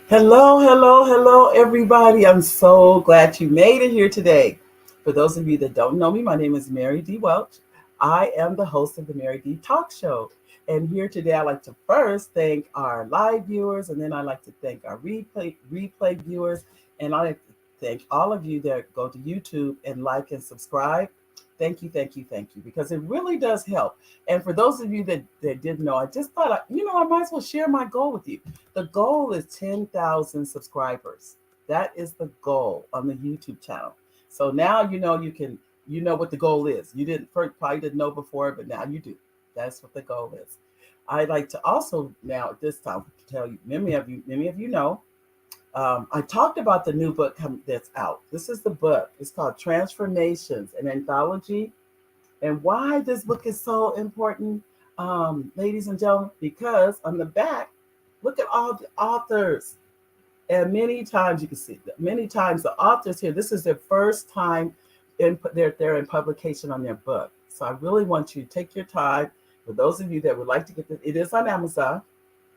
Hello, hello, hello, everybody. I'm so glad you made it here today. For those of you that don't know me, my name is Mary D. Welch. I am the host of the Mary D. Talk Show. And here today, I'd like to first thank our live viewers, and then I'd like to thank our replay viewers. And I'd like to thank all of you that go to YouTube and like and subscribe. Thank you, thank you, thank you, because it really does help. And for those of you that didn't know, I just thought, I might as well share my goal with you. The goal is 10,000 subscribers. That is the goal on the YouTube channel. So now you know what the goal is. You didn't probably didn't know before, but now you do. That's what the goal is. I'd like to also now at this time tell you, many of you know, I talked about the new book that's out. This is the book. It's called Transformations, an anthology. And why this book is so important, ladies and gentlemen, because on the back, look at all the authors. And many times you can see that many times the authors here, this is their first time they're in publication on their book. So I really want you to take your time. For those of you that would like to get this, it is on Amazon.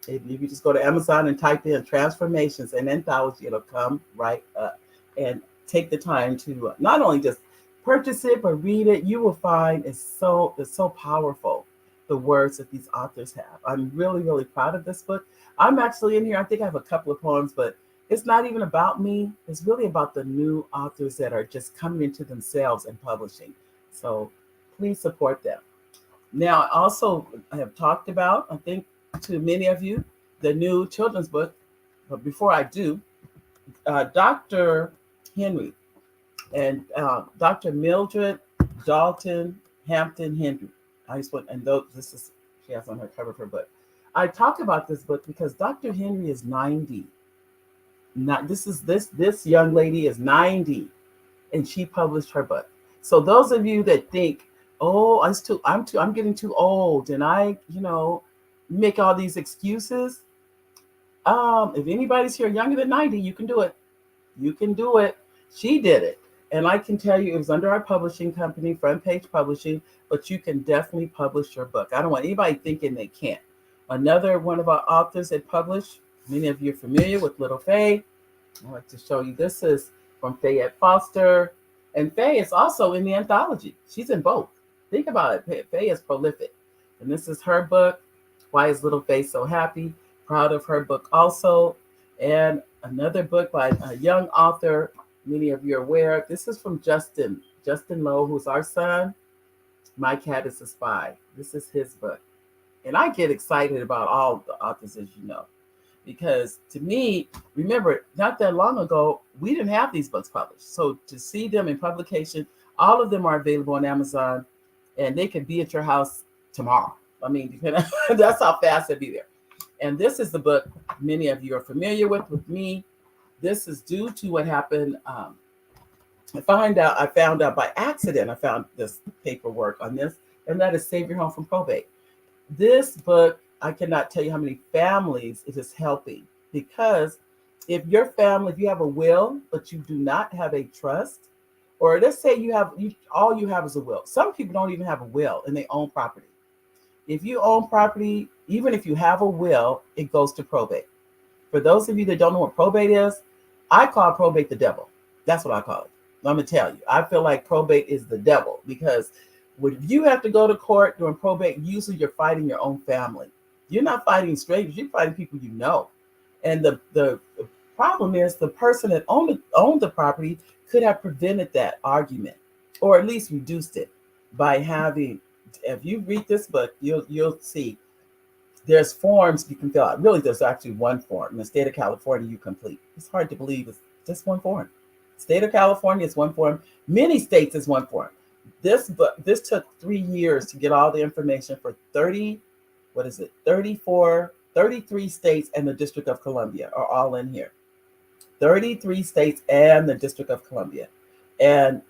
If you just go to Amazon and type in Transformations and Anthology, it'll come right up. And take the time to not only just purchase it, but read it. You will find it's so powerful, the words that these authors have. I'm really, really proud of this book. I'm actually in here. I think I have a couple of poems, but it's not even about me. It's really about the new authors that are just coming into themselves and publishing. So please support them. Now, I have talked about, I think, to many of you, the new children's book. But before I do, Dr. Henry and Dr. Mildred Dalton Hampton Henry. I just want, and those, this is, she has on her cover of her book. I talk about this book because Dr. Henry is 90. Not this young lady is 90, and she published her book. So those of you that think, oh, I'm getting too old, and make all these excuses. If anybody's here younger than 90, you can do it. You can do it. She did it. And I can tell you it was under our publishing company, Front Page Publishing, but you can definitely publish your book. I don't want anybody thinking they can't. Another one of our authors that published, many of you are familiar with Little Faye. I'd like to show you, this is from Fayette Foster. And Faye is also in the anthology. She's in both. Think about it. Faye is prolific. And this is her book, Why is Little Faye So Happy? Proud of her book also. And another book by a young author, many of you are aware. This is from Justin Lowe, who's our son. My Cat is a Spy. This is his book. And I get excited about all the authors, as you know, because to me, remember, not that long ago, we didn't have these books published. So to see them in publication, all of them are available on Amazon, and they can be at your house tomorrow. I mean, that's how fast they'll be there. And this is the book many of you are familiar with me. This is due to what happened. I found out by accident, I found this paperwork on this, and that is Save Your Home from Probate. This book, I cannot tell you how many families it is helping, because if you have a will, but you do not have a trust, or let's say all you have is a will. Some people don't even have a will and they own property. If you own property, even if you have a will, it goes to probate. For those of you that don't know what probate is, I call probate the devil. That's what I call it. I'm going to tell you. I feel like probate is the devil, because when you have to go to court during probate, usually you're fighting your own family. You're not fighting strangers. You're fighting people you know. And the problem is the person that owned the property could have prevented that argument, or at least reduced it by having. If you read this book, you'll see there's forms you can fill out. Really, there's actually one form. In the state of California, you complete. It's hard to believe it's just one form. State of California is one form. Many states is one form. This took 3 years to get all the information for 33 states and the District of Columbia are all in here. 33 states and the District of Columbia. And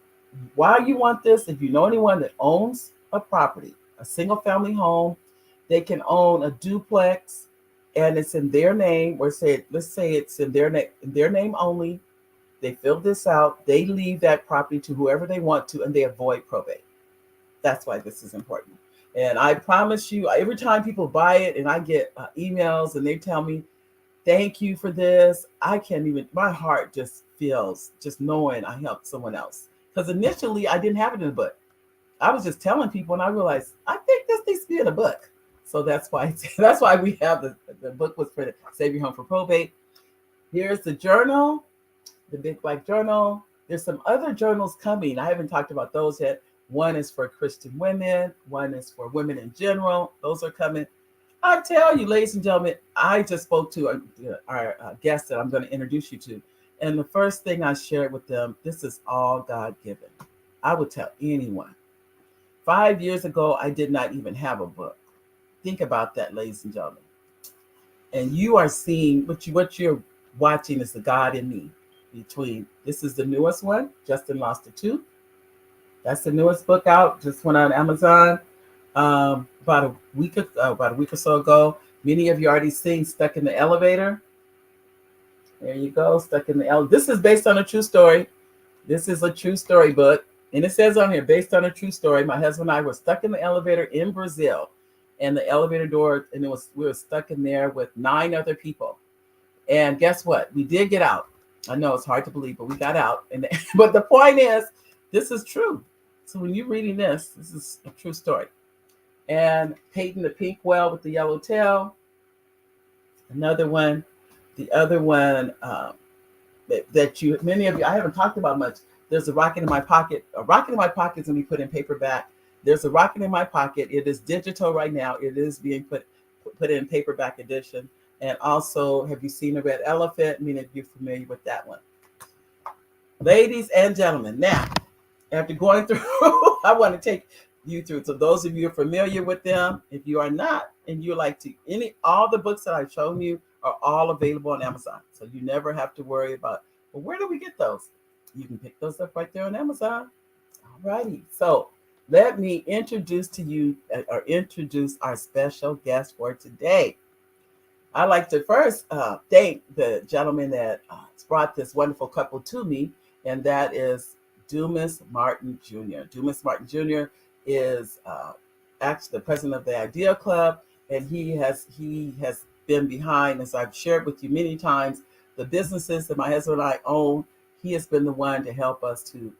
why you want this, if you know anyone that owns a property, a single family home, they can own a duplex and it's in their name, or let's say it's in their name only. They fill this out, they leave that property to whoever they want to, and they avoid probate. That's why this is important. And I promise you, every time people buy it and I get emails and they tell me, thank you for this, I can't even, my heart just feels just knowing I helped someone else. Because initially I didn't have it in a book. I was just telling people and I realized, I think this needs to be in a book. So that's why that's why we have the book was for the Save Your Home for Probate. Here's the journal, the Big Black Journal. There's some other journals coming. I haven't talked about those yet. One is for Christian women. One is for women in general. Those are coming. I tell you, ladies and gentlemen, I just spoke to our guest that I'm going to introduce you to. And the first thing I shared with them, this is all God given. I would tell anyone. 5 years ago, I did not even have a book. Think about that, ladies and gentlemen. And you are seeing, what you're watching is the God in me. This is the newest one, Justin Lost the Tooth. That's the newest book out, just went on Amazon about a week or so ago. Many of you already seen Stuck in the Elevator. There you go, Stuck in the Elevator. This is based on a true story. This is a true story book. And it says on here, based on a true story, my husband and I were stuck in the elevator in Brazil. And the elevator door, and we were stuck in there with 9 other people. And guess what? We did get out. I know it's hard to believe, but we got out. But the point is, this is true. So when you're reading this is a true story. And Peyton the Pink Whale with the Yellow Tail. Another one. The other one that many of you, I haven't talked about much. There's a Rocket in My Pocket. A Rocket in My Pocket is going to be put in paperback. There's a Rocket in My Pocket. It is digital right now. It is being put in paperback edition. And also, have you seen a red elephant? Many of you are familiar with that one. Ladies and gentlemen, now, after going through, I want to take you through. So those of you who are familiar with them, if you are not, and you like to, all the books that I've shown you are all available on Amazon. So you never have to worry about, well, where do we get those? You can pick those up right there on Amazon. All righty. So let me introduce our special guest for today. I'd like to first thank the gentleman that brought this wonderful couple to me, and that is Dumas Martin Jr. Dumas Martin Jr. is actually the president of the Idea Club, and he has been behind, as I've shared with you many times, the businesses that my husband and I own. He has been the one to help us to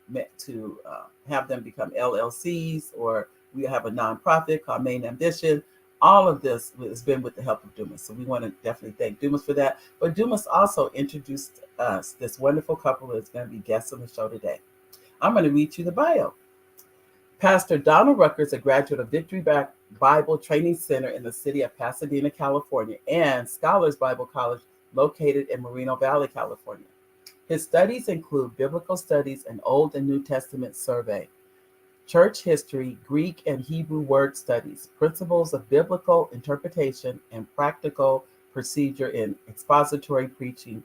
have them become LLCs, or we have a nonprofit called Main Ambition. All of this has been with the help of Dumas. So we want to definitely thank Dumas for that. But Dumas also introduced us this wonderful couple that's going to be guests on the show today. I'm going to read you the bio. Pastor Donald Rucker is a graduate of Victory Bible Training Center in the city of Pasadena, California, and Scholars Bible College located in Moreno Valley, California. His studies include biblical studies and Old and New Testament survey, church history, Greek and Hebrew word studies, principles of biblical interpretation, and practical procedure in expository preaching.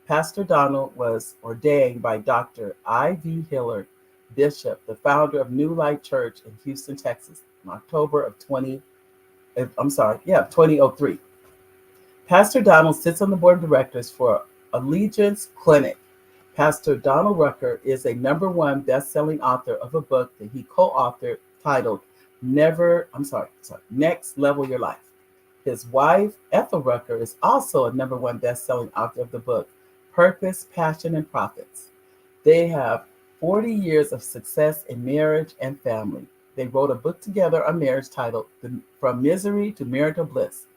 Pastor Donald was ordained by Dr. I.V. Hillard, Bishop, the founder of New Light Church in Houston, Texas, in October of 2003. Pastor Donald sits on the board of directors for Allegiance Clinic. Pastor Donald Rucker is a #1 best-selling author of a book that he co-authored titled Next Level Your Life. His wife, Ethel Rucker, is also a #1 best-selling author of the book Purpose, Passion, and Profits. They have 40 years of success in marriage and family. They wrote a book together on marriage titled From Misery to Marital Bliss.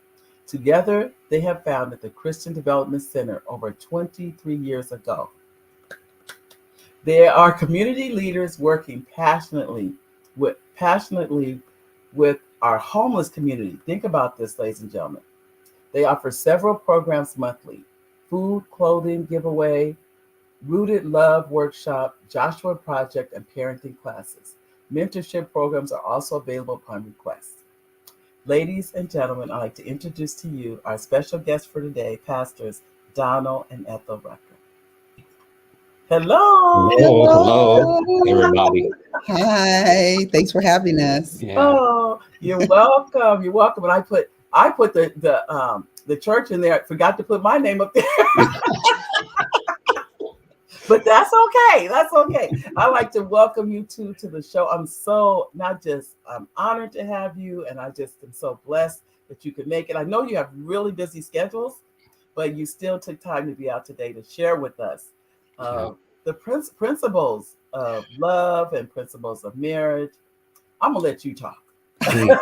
Together, they have founded the Christian Development Center over 23 years ago. They are community leaders working passionately with our homeless community. Think about this, ladies and gentlemen. They offer several programs monthly: food, clothing giveaway, Rooted Love Workshop, Joshua Project, and parenting classes. Mentorship programs are also available upon request. Ladies and gentlemen, I'd like to introduce to you our special guest for today, Pastors Donald and Ethel Rucker. Hello. Hello, everybody. Hi, thanks for having us. Yeah. Oh, you're welcome. You're welcome. And I put the church in there. I forgot to put my name up there. But that's okay. That's okay. I like to welcome you to the show. I'm so not just I'm honored to have you, and I just am so blessed that you could make it. I know you have really busy schedules, but you still took time to be out today to share with us uh, Yeah. the principles of love and principles of marriage. I'm gonna let you talk. Mm.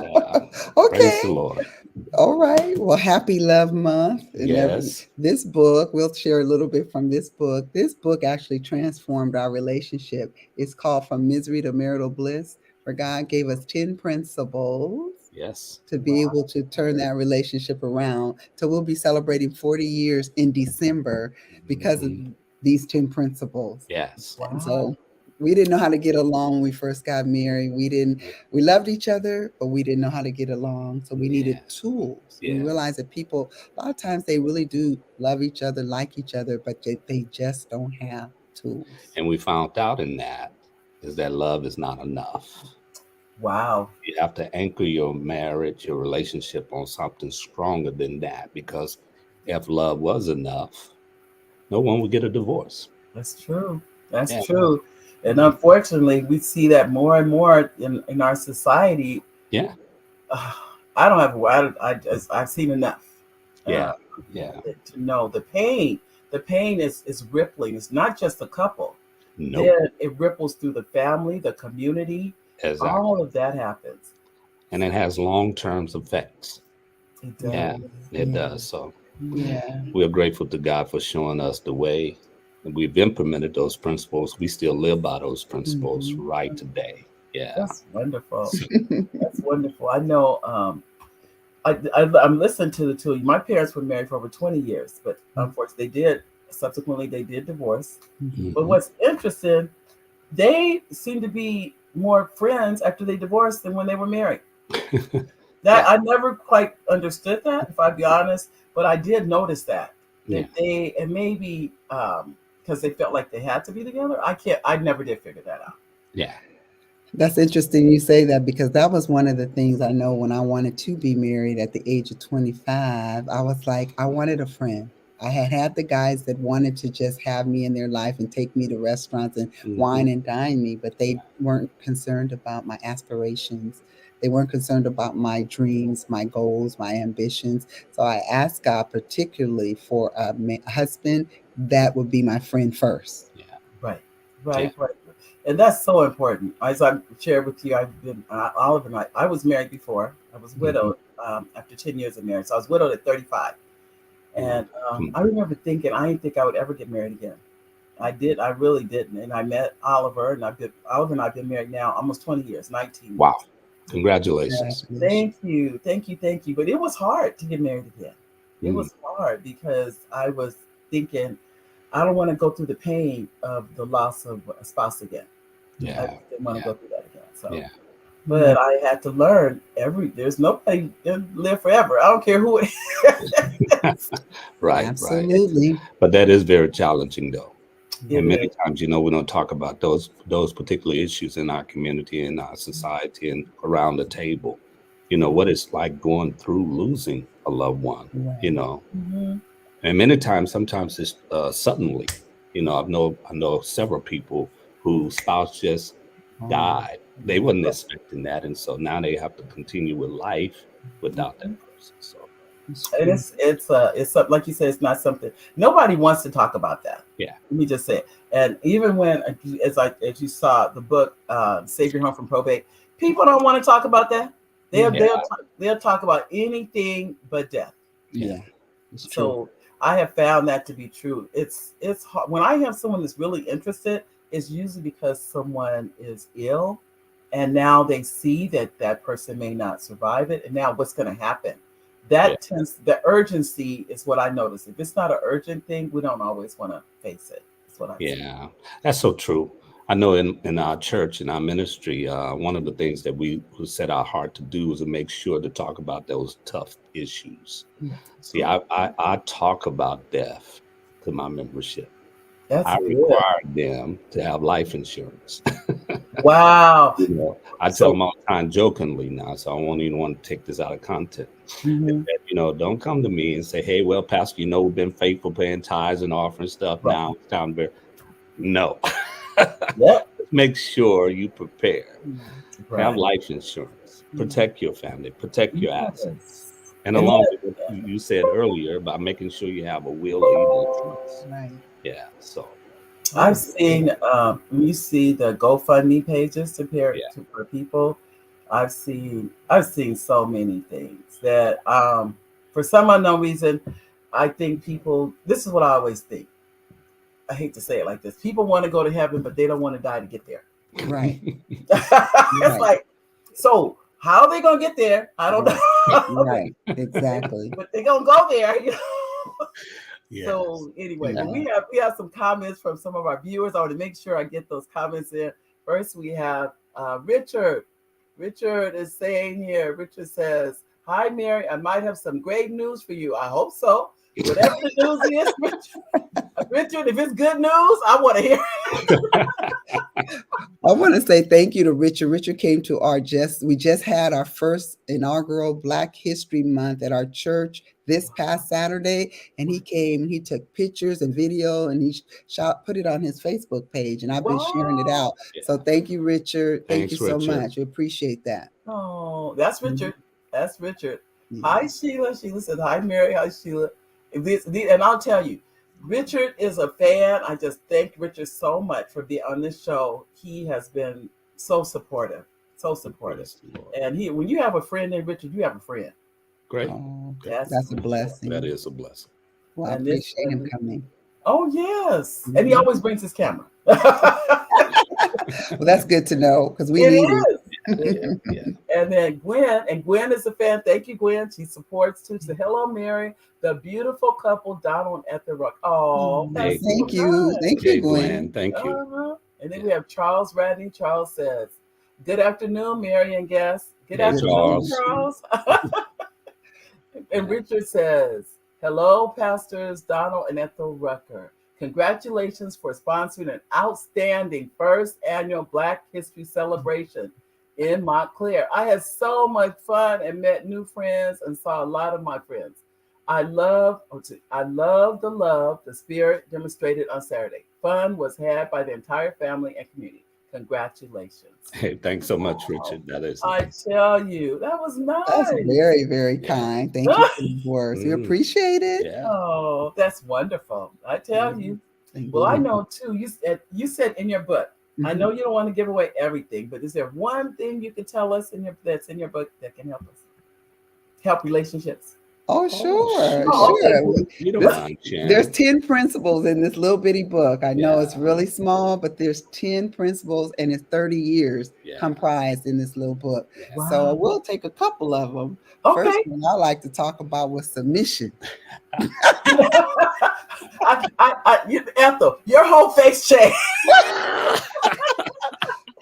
Yeah. Praise Okay. the Lord. All right. Well, happy Love Month. And Yes. this book, we'll share a little bit from this book. This book actually transformed our relationship. It's called From Misery to Marital Bliss, where God gave us 10 principles Yes. to be Wow. able to turn that relationship around. So we'll be celebrating 40 years in December because of Mhm. these 10 principles. Yes. And Wow. so we didn't know how to get along when we first got married. We loved each other, but we didn't know how to get along. So we needed Yeah. tools. We Yeah. realized that people, a lot of times they really do love each other, like each other, but they just don't have tools. And we found out in that is that love is not enough. Wow. You have to anchor your marriage, your relationship on something stronger than that. Because if love was enough, no one would get a divorce. That's true. That's Yeah. true. And Mhm. unfortunately, we see that more and more in our society. Yeah. Uh, I don't have. I've seen enough uh, Yeah. Yeah. to know the pain. The pain is rippling. It's not just the couple. Nope. Then it ripples through the family, the community. All Exactly. of that happens. And it has long-term effects. It Yeah, does. it Yeah. does. So Mhm. Yeah. we are grateful to God for showing us the way. And we've implemented those principles. We still live by those principles Mhm. right today. Yeah. That's wonderful. So, That's wonderful. I know. I'm listening to the two of you. My parents were married for over 20 years, but unfortunately, they did divorce. Mhm. But mhm. what's interesting, they seem to be more friends after they divorced than when they were married. That Yeah. I never quite understood that, if I be honest, but I did notice that Yeah. they and maybe because they felt like they had to be together. I never did figure that out. Yeah. That's interesting you say that because that was one of the things I know when I wanted to be married at the age of 25. I was like, I wanted a friend. I had the guys that wanted to just have me in their life and take me to restaurants and Mhm. wine and dine me, but they weren't concerned about my aspirations. They weren't concerned about my dreams, my goals, my ambitions. So I asked God particularly for a husband that would be my friend first. Yeah. Right, Yeah. right, right. And that's so important. As I shared with you, I've been Olive and I was married before. I was Mhm. widowed after 10 years of marriage. So I was widowed at 35. Yeah. And I remember thinking I didn't think I would ever get married again. I did. I really didn't. And I met Oliver, and Oliver and I've been married now almost 20 years, 19 Wow. years. Congratulations. Congratulations. Thank you, thank you, thank you. But it was hard to get married again. It Mm. was hard because I was thinking I don't want to go through the pain of the loss of a spouse again. I Yeah. just didn't want to Yeah. go through that again. So, Yeah. Yeah. but I had to learn there's nobody that live forever. I don't care who it is. Right. Right. Absolutely. But that is very challenging, though. It And many is. times, we don't talk about those particular issues in our community, in our society, and around the table. What it's like going through losing a loved one. You Right. know, Mm-hmm. and many times, sometimes it's suddenly. I know several people whose spouse just Oh, died. They wasn't expecting that, and so now they have to continue with life without that person. So it's And true. it's something like you said. It's not something nobody wants to talk about that. yeah, Let me just say it. And even when, as you saw the book, "Save Your Home from Probate," people don't want to talk about that. They'll yeah, Yeah. they'll talk, they'll talk about anything but death. yeah, Yeah. It's true. So I have found that to be true. It's hard. When I have someone that's really interested, it's usually because someone is ill, and now they see that that person may not survive it, and now what's going to happen? yeah. The urgency is what I notice. If it's not an urgent thing, we don't always want to face it. That's what I see. Yeah, that's so true. I know in our church, in our ministry, one of the things that we set our heart to do is to make sure to talk about those tough issues. That's See, good. I talk about death to my membership. That's I good. require them to have life insurance. Wow. I tell So, them all the time jokingly now, so I won't even want to take this out of context. mhm. Don't come to me and say, hey, well, Pastor, we've been faithful paying tithes and offering stuff. Right. Now it's time to no. Yep. Make sure you prepare. Have Right. life insurance. Protect your family. Protect your assets. Yes. And And along that, with what you said earlier about making sure you have a will or even a trust. Right. Yeah. So, I've Oh, seen when you see the GoFundMe pages yeah. for people, I've seen so many things that for some unknown reason, I think people, this is what I always think. I hate to say it like this. People want to go to heaven, but they don't want to die to get there. right. It's Right. like, so how are they gonna get there? I don't Right. know. Right. Exactly. But they're gonna go there. Yes. So anyway, but Yeah. we have some comments from some of our viewers. I want to make sure I get those comments in. First, we have Richard. Richard is saying here. Richard says, "Hi, Mary. I might have some great news for you. I hope so. Whatever the news is, Richard. If it's good news, I want to hear it." I want to say thank you to Richard. Richard came to we just had our first inaugural Black History Month at our church this past Saturday. And he came, he took pictures and video and he put it on his Facebook page. And I've been sharing it Wow. out. Yeah. So thank you, Richard. Thank you Thanks, so Richard. much. We appreciate that. Oh, that's Richard. That's Richard. Yeah. Hi, Sheila. Sheila says, "Hi, Mary. Hi, Sheila." And I'll tell you, Richard is a fan. I just thank Richard so much for being on this show. He has been so supportive, so supportive. Praise the Lord. And when you have a friend named Richard, you have a friend. Great. Oh, That's that's a blessing. That is a blessing. Well, I and this. appreciate him coming. Oh yes, and he always brings his camera. Well, that's good to know because we It need it. is. It is. Yeah. And then Gwen is a fan. Thank you, Gwen. She supports too. So hello, Mary, the beautiful couple, Donald and Ethel Rucker. Oh, Hey, that's so Thank you. nice. Thank Hey, you, Gwen. Gwen. Thank you. Uh-huh. And then we have Charles Radney. Charles says, "Good afternoon, Mary and guests." Good Hey, afternoon, Charles. Charles. And Richard says, "Hello, pastors Donald and Ethel Rucker. Congratulations for sponsoring an outstanding first annual Black History celebration in Montclair. I had so much fun and met new friends and saw a lot of my friends. I love the love the spirit demonstrated on Saturday. Fun was had by the entire family and community. Congratulations." Hey, thanks so much, Richard. That is I nice. tell you, that was That's nice. very, very Yeah. kind. Thank you for the words. We appreciate it. Yeah. Oh, that's wonderful. I tell you. Thank Well, I you. know too. You said in your book. I Mhm. know you don't want to give away everything, but is there one thing you can tell us that's in your book that can help relationships? Oh, sure, Oh, okay. sure. You don't This- mind, Shannon. There's 10 principles in this little bitty book. I know it's Yeah. really small, but there's 10 principles and it's 30 years Yeah. comprised in this little book. Yeah. So I Wow. will take a couple of them. Okay. First one I like to talk about was submission. Ethel, your whole face changed.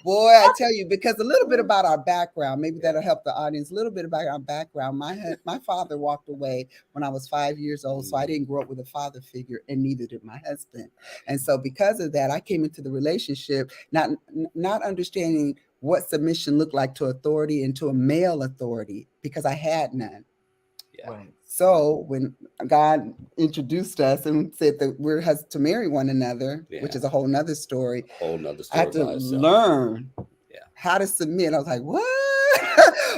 Boy, I tell you, because a little bit about our background, maybe that'll help the audience. A little bit about our background. My father walked away when I was 5 years old, so I didn't grow up with a father figure, and neither did my husband. And so, because of that, I came into the relationship not understanding what submission looked like to authority and to a male authority because I had none. Yeah. Right. So when God introduced us and said that we're to marry one another, which is a whole nother story. Whole nother I story had to by itself. learn how to submit. I was like, what?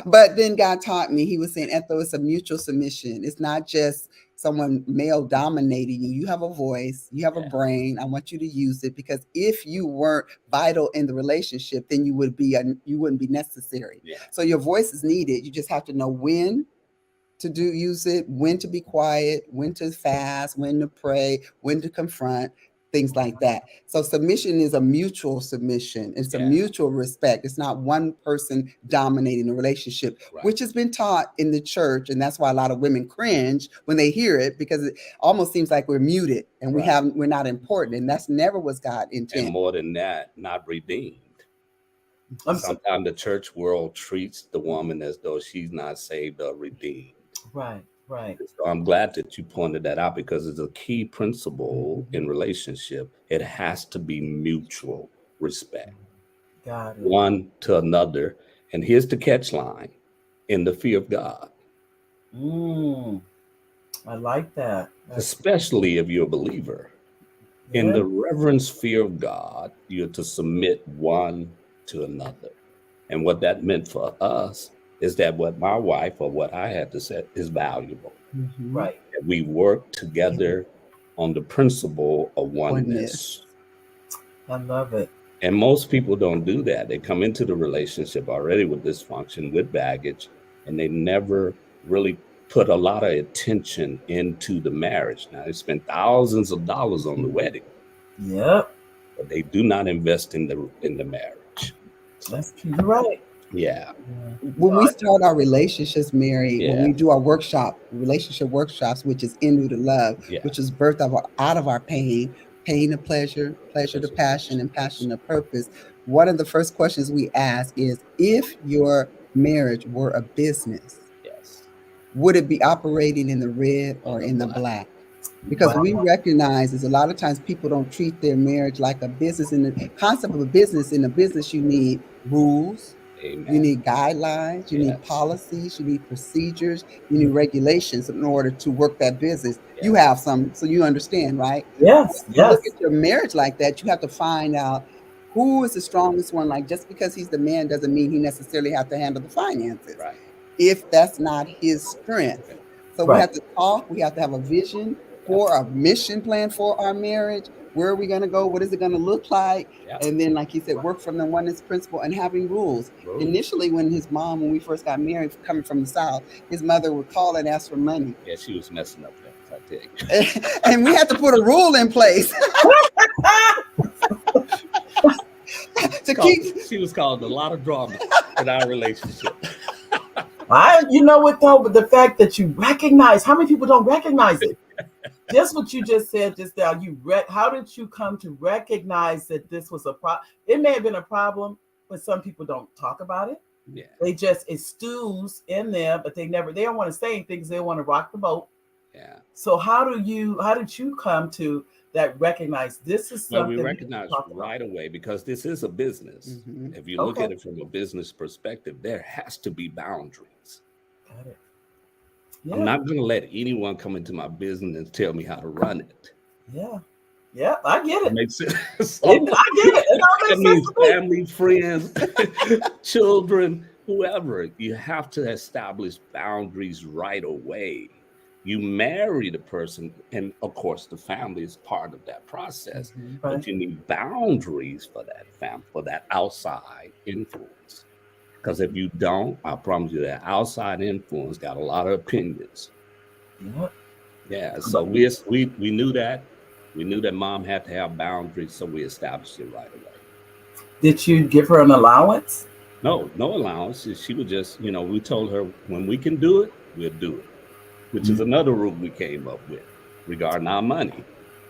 But then God taught me. He was saying, Ethel, it's a mutual submission. It's not just someone male dominating you. You have a voice. You have a brain. I want you to use it, because if you weren't vital in the relationship, then you wouldn't be necessary. Yeah. So your voice is needed. You just have to know when to use it, when to be quiet, when to fast, when to pray, when to confront, things like that. So submission is a mutual submission. It's a mutual respect. It's not one person dominating the relationship, which has been taught in the church. And that's why a lot of women cringe when they hear it, because it almost seems like we're muted and we're not important. And that's never was God's intent. And more than that, not redeemed. Sometimes the church world treats the woman as though she's not saved or redeemed. Right. Right. So I'm glad that you pointed that out, because it's a key principle in relationship. It has to be mutual respect. Got it. One to another. And here's the catch line: in the fear of God. Mm, I like that. That's especially if you're a believer. In yeah. the reverence fear of God, you're to submit one to another. And what that meant for us is that what my wife or what I had to say is valuable. Mm-hmm. Right. That we work together on the principle of Oneness. oneness. I love it. And most people don't do that. They come into the relationship already with dysfunction, with baggage, and they never really put a lot of attention into the marriage. Now, they spend thousands of dollars on the wedding, Yep. but they do not invest in the marriage. That's true. You're right. Yeah, Yeah. When No, we start our relationships, Mary, when yeah, we do our relationship workshops, which is in to love, yeah. which is birth of out of our pain, pain to pleasure, pleasure to That's a passion, passion. and Yes, passion to purpose. One of the first questions we ask is, if your marriage were a business, yes. would it be operating in the red On or the in the black. black? Because wow. we recognize is a lot of times people don't treat their marriage like a business. In the concept of a business, in a business, you need rules, you Amen. need guidelines, you need Yes, policies, you need procedures, you need regulations in order to work that business. You yes, have some, so you understand, right? Yes. You look Yes. at your marriage like that, you have to find out who is the strongest one. Like, just because he's the man doesn't mean he necessarily have to handle the finances right. if that's not his strength. So we Right. have to talk, we have to have a vision Yep, for a mission plan for our marriage. Where are we going to go? What is it going to look like? yep. And then, like he said, work from the oneness principle and having rules. Rules. Initially, when we first got married, coming from the South, his mother would call and ask for money. Yeah, she was messing up things, I tell you. And we had to put a rule in place to keep. She was causing a lot of drama in our relationship. You know what though, but the fact that you recognize, how many people don't recognize it? Just what you just said just now. How did you come to recognize that this was a problem? It may have been a problem, but some people don't talk about it. Yeah, It stews in them, but they don't want to say anything because they want to rock the boat. yeah. So how did you come to that recognize this is Well, we something we need to recognize talk about? right away because this is a business. Mhm. If you look Okay. at it from a business perspective, there has to be boundaries. Got it. I'm Yeah. not going to let anyone come into my business and tell me how to run it. Yeah. Yeah. I get That it. makes sense. So I get it. It all that makes sense means to me. family, friends, children, whoever. You have to establish boundaries right away. You marry the person, and of course, the family is part of that process. Mhm. Right. But you need boundaries for for that outside influence. Because if you don't, I promise you that outside influence got a lot of opinions. Yeah. Yeah, so we knew that. We knew that mom had to have boundaries, so we established it right away. Did you give her an allowance? No, no allowance. She would just, we told her when we can do it, we'll do it, which is another rule we came up with regarding our money.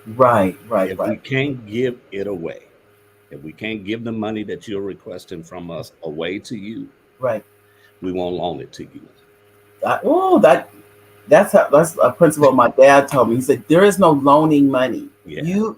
Right. Right. If we Right. can't give it away, if we can't give the money that you're requesting from us away to you, Right. we won't loan it to you. That's a principle my dad told me. He said there is no loaning money. Yeah, You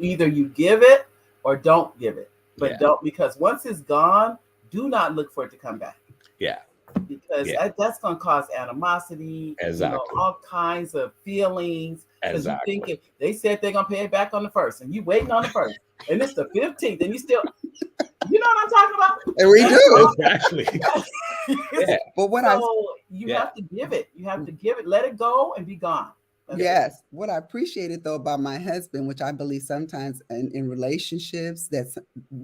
give it or don't give it, but yeah, don't, because once it's gone, do not look for it to come back, yeah, because yeah, that's going to cause animosity, exactly, all kinds of feelings. Because you think exactly. they said they're going to pay it back on the first, and you waiting on the first, and it's the 15th, and you still, you know what I'm talking about? And we do. Exactly. Yeah, But what I So you yeah, have to give it. You have to give it. Let it go and be gone. That's it. Yes. What I appreciated though about my husband, which I believe sometimes in relationships, that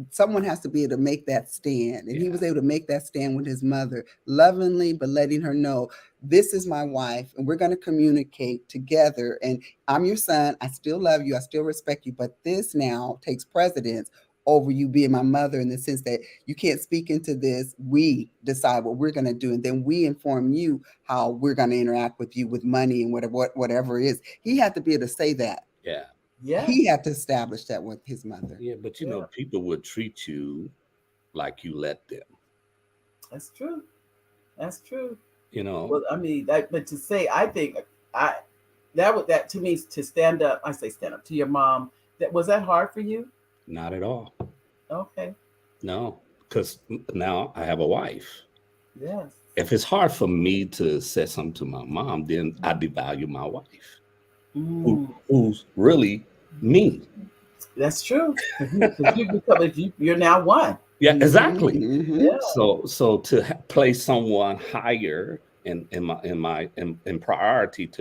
someone has to be able to make that stand. And he yeah, was able to make that stand with his mother lovingly, but letting her know, this is my wife and we're going to communicate together. And I'm your son. I still love you. I still respect you. But this now takes precedence over you being my mother, in the sense that you can't speak into this. We decide what we're going to do. And then we inform you how we're going to interact with you with money and whatever it is. He had to be able to say that. yeah, Yeah. He had to establish that with his mother. yeah. But Yeah. people would treat you like you let them. That's true. That's true. You know, Well, I mean, but to say, I think I that to me, to stand up. I say stand up to your mom. That hard for you? not at all. Okay. No, because now I have a wife. Yes. if it's hard for me to say something to my mom, then I devalue my wife, who's really me. That's true. Because you become, you're now one. Yeah, exactly. Mm-hmm. Yeah. So to place someone higher in priority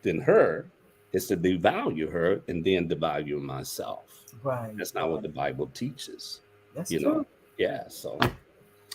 than her is to devalue her and then devalue myself. Right. That's not what the Bible teaches. That's You true. know. Yeah. So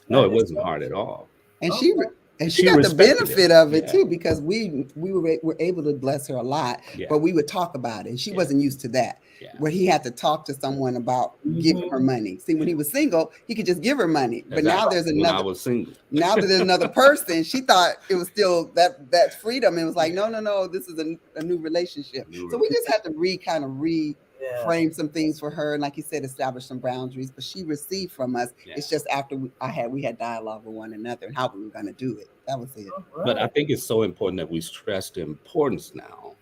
no, it wasn't hard at all. And Okay. she got the respected benefit it. of it Yeah. too, because we were able to bless her a lot, Yeah. but we would talk about it. And she Yeah. wasn't used to that, Yeah. where he had to talk to someone about giving her money. See, when he was single, he could just give her money. But now Exactly. there's When I another. was single. Now that there's another person, she thought it was still that freedom. It was like, no, this is a new relationship. So we just had to reframe some things for her, and like you said, establish some boundaries. But she received from us. Yeah. It's just after we had dialogue with one another and how we were going to do it. That was it. Right. But I think it's so important that we stress the importance now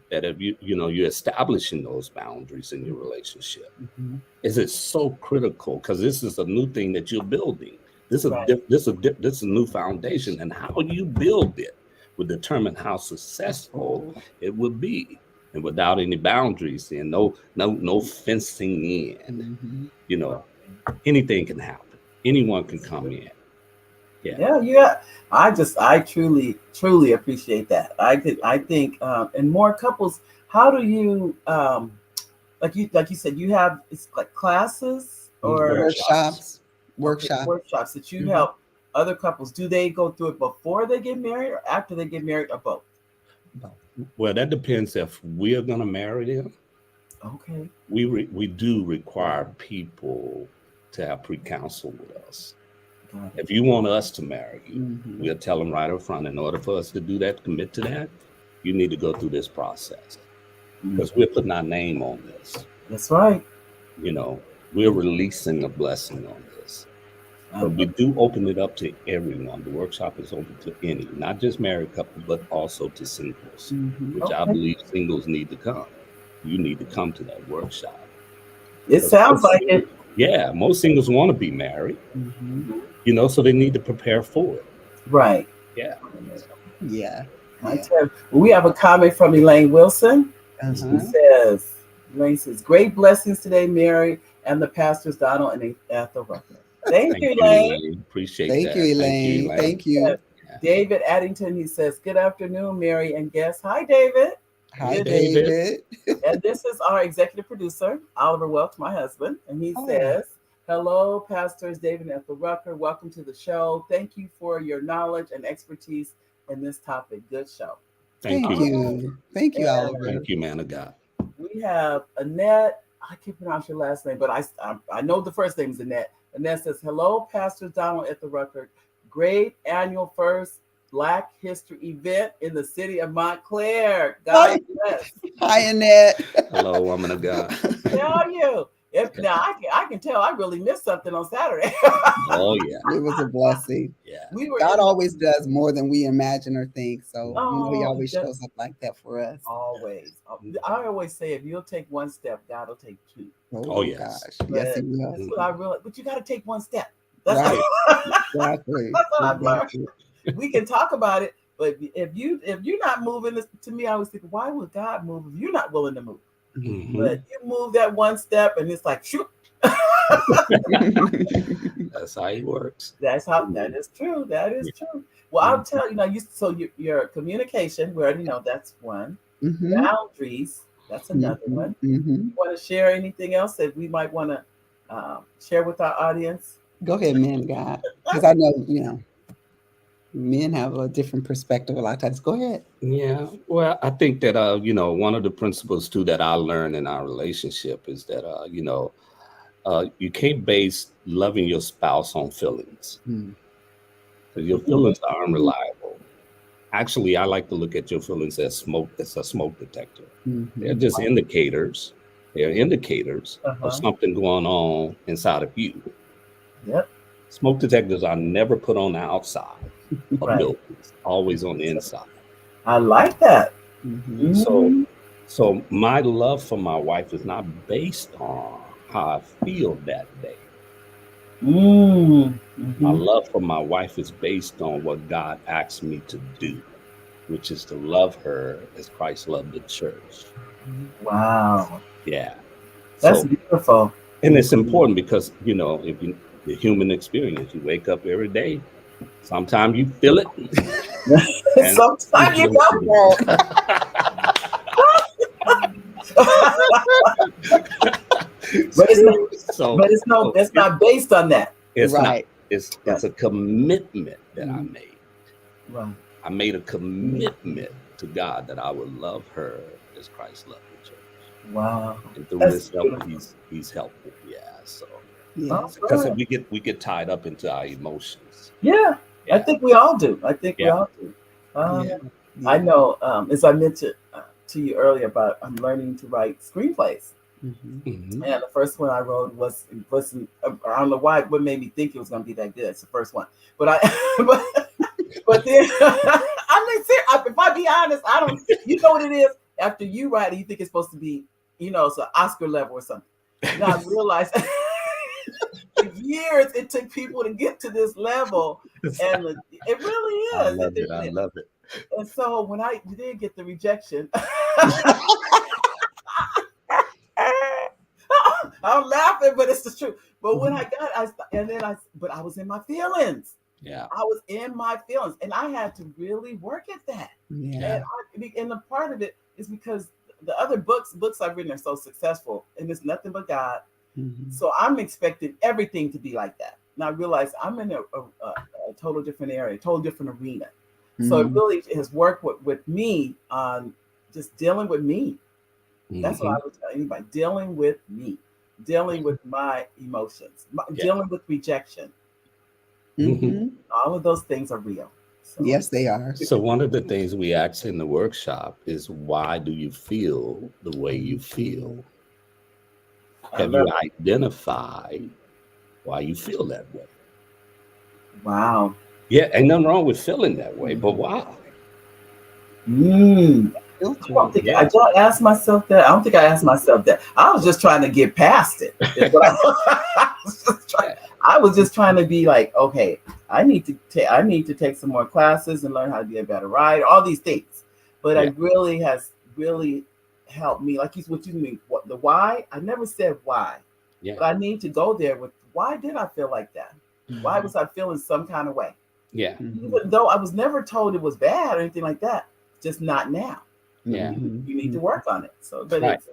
that if you're establishing those boundaries in your relationship, is it so critical, because this is a new thing that you're building. This is a new foundation, and how you build it will determine how successful it will be. And without any boundaries, then no fencing in. Anything can happen. Anyone can come in. Yeah. I truly appreciate that. I think, and more couples, how do you, like you said, you have, it's like classes or workshops that you help other couples. Do they go through it before they get married or after they get married, or both? Well, that depends if we're going to marry them. Okay. We do require people to have pre-counsel with us. If you want us to marry you, we'll tell them right up front, in order for us to do that, commit to that, you need to go through this process, because we're putting our name on this. That's right. We're releasing a blessing on this. But we do open it up to everyone. The workshop is open to any, not just married couples, but also to singles, which I believe singles need to come. You need to come to that workshop. It sounds like it. Yeah, most singles want to be married, so they need to prepare for it. Right. Yeah. Yeah. I tell you, we have a comment from Elaine Wilson. Elaine says, great blessings today, Mary, and the pastors Donald and Ethel Rucker. Thank you, Elaine. Appreciate that. Thank you, Elaine. Thank you. Yeah. David Addington, he says, good afternoon, Mary and guests. Hi, David. Hi, David. And this is our executive producer, Oliver Welch, my husband. And he says, hello, pastors David and Ethel Rucker. Welcome to the show. Thank you for your knowledge and expertise in this topic. Good show. Thank you. Thank you, Oliver. Thank you, man of God. We have Annette. I can't pronounce your last name, but I know the first name is Annette. Annette says, hello, pastors Donald and Ethel Rucker. Great annual first Black History event in the city of Montclair. God bless. Hi, Annette. Hello, woman of God. How are you? Now I can tell I really missed something on Saturday. Oh yeah, it was a blessing. Yeah, God always does more than we imagine or think. So He always shows up like that for us. Always. I always say, if you'll take one step, God will take two. Oh yes, gosh. Yes, He will. That's what I realized. But you got to take one step. That's right. Exactly. That's what I've learned. We can talk about it, but if you're not moving, to me, I always think, why would God move if you're not willing to move? But you move that one step, and it's like, shoot. That's how He works. That is true. That is true. Well, I'll tell you. Your communication, we already know that's one. Boundaries, that's another one. You want to share anything else that we might want to share with our audience? Go ahead, man, God, because I know men have a different perspective a lot of times. Go ahead. Yeah. Well, I think that, one of the principles too that I learned in our relationship is that, you can't base loving your spouse on feelings. Because your feelings are unreliable. Actually, I like to look at your feelings as smoke. It's a smoke detector. They're just indicators. They're indicators of something going on inside of you. Yep. Smoke detectors are never put on the outside of buildings, always on the inside. I like that. So my love for my wife is not based on how I feel that day. Mm. My Hmm. love for my wife is based on what God asked me to do, which is to love her as Christ loved the church. Wow. Yeah. That's So, beautiful. and it's important because, if you, the human experience, you wake up every day, sometimes you feel it, and Sometimes you don't. But it's not. so, But it's no. so It's not based on that. it's not. Right. It's Right. a commitment that I Mhm. made. Right. I made a commitment to God that I would love her as Christ loved the church. Wow. And through That's his help, beautiful. he's helpful. Yeah. So Oh, Yes. because good. we get tied up into our emotions. Yeah. I Yeah. think we all do. I think we Yeah. all do. Yeah. I Yeah. know. As I mentioned to you earlier, about I'm learning to write screenplays. Hmm. Hmm. And the first one I wrote wasn't. I don't know why. What made me think it was going to be that good. It's the first one, but I. but then I mean, if I be honest, I don't. You know what it is? After you write it, you think it's supposed to be, it's an Oscar level or something. Now I realize for years it took people to get to this level, and it really I is. love it. I love it. And so when I did get the rejection, I'm laughing, but it's the truth. But when I got, but I was in my feelings. Yeah. I was in my feelings, and I had to really work at that. Yeah. Yeah. And the part of it is because the other books I've written are so successful, and it's nothing but God. Hmm. So I'm expecting everything to be like that. And I realize I'm in a total different area, a total different arena. So it Hmm. really has worked with me on just dealing with me. That's what Hmm. I would tell anybody: dealing with me, dealing with my emotions, Yeah. dealing with rejection. Hmm. Hmm. All of those things are real. So Yes, they are. So one of the things we ask in the workshop is, why do you feel the way you feel? I Have you love it. identified why you feel that way? Wow. Yeah, ain't nothing wrong with feeling that way, but why? Mm. I Filter don't it. think I Yeah. don't ask myself that. I don't think I asked myself that. I was just trying to get past it. Is what I, was just Yeah. I was just trying to be like, okay, I need to take some more classes and learn how to be a better writer. All these things, but Yeah. it really has really helped me. Like what you mean? What the why? I never said why, Yeah. but I need to go there with why did I feel like that? Why Hmm. was I feeling some kind of way? Yeah. Hmm. Even though I was never told it was bad or anything like that, just not now. Yeah. You need Hmm. to work on it. So, but Right. it's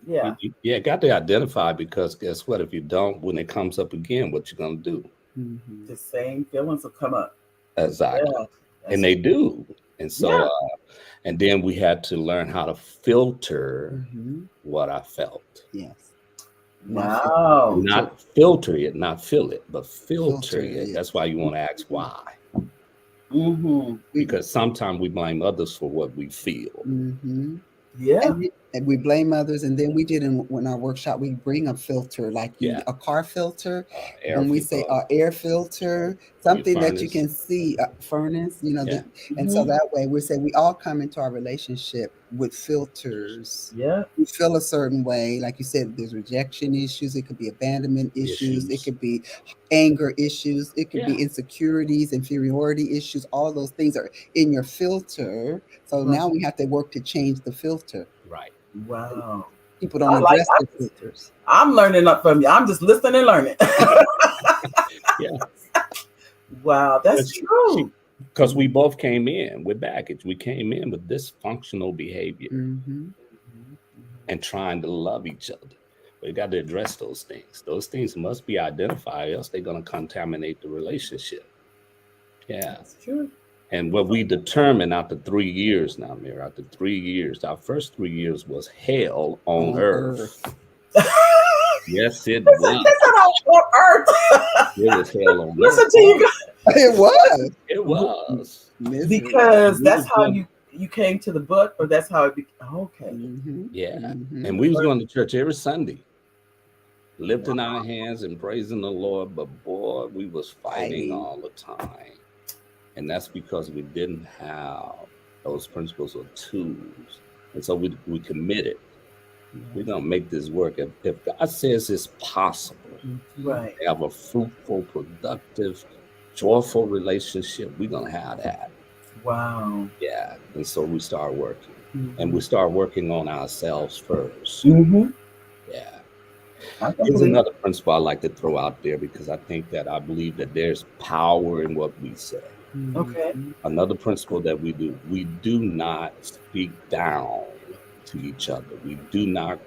yeah, Yeah, got to identify, because guess what? If you don't, when it comes up again, what you gonna do? Hmm. the same feelings will come up. Exactly. Yeah, And that's they do. And so, yeah. and then we had to learn how to filter Hmm. what I felt. Yes. Not Wow. filter. Not filter it, not feel it, but filter Filter it. it. That's why you want to ask why. Mm-hmm. Because sometimes we blame others for what we feel. Mm-hmm. Yeah. And we blame others, and then we did in our workshop, we bring a filter, like Yeah. a car filter, Air, and we say air filter, your something that you furnace. can see, furnace, Yeah. and so Mm-hmm. that way we say we all come into our relationship with filters. Yeah. We feel a certain way, like you said, there's rejection issues, it could be abandonment issues, it Issues. could be anger issues, it could Yeah. be insecurities, inferiority issues. All those things are in your filter. So Right. now we have to work to change the filter. Right. Wow. People don't address their filters. I'm learning up from you. I'm just listening and learning. Yeah. Wow, that's Because she, true. because we both came in with baggage. We came in with dysfunctional behavior Mm-hmm. and trying to love each other. We got to address those things. Those things must be identified, else they're going to contaminate the relationship. Yeah. That's true. And what we determined after 3 years now, Mary, after 3 years, our first 3 years was hell on On earth. earth. Yes, it Listen, was. this is on earth. It was hell on earth. Listen to you It was It was. misery. because We that's was how going, you came to the book, or that's how it became. Okay. Mm-hmm. yeah. Mm-hmm. And we was going to church every Sunday, lifting our hands and praising the Lord. But boy, we was fighting Fighting. all the time. And that's because we didn't have those principles or tools. And so we committed. We're gonna make this work. If God says it's possible Right. to have a fruitful, productive, joyful relationship, we're gonna have that. Wow. Yeah. And so we start working. And we Mhm. start working on ourselves first. Mm-hmm. Yeah. I can Here's believe. another principle I like to throw out there because I believe that there's power in what we say. Okay. Mhm. Another principle that we do not speak down to each other. We do not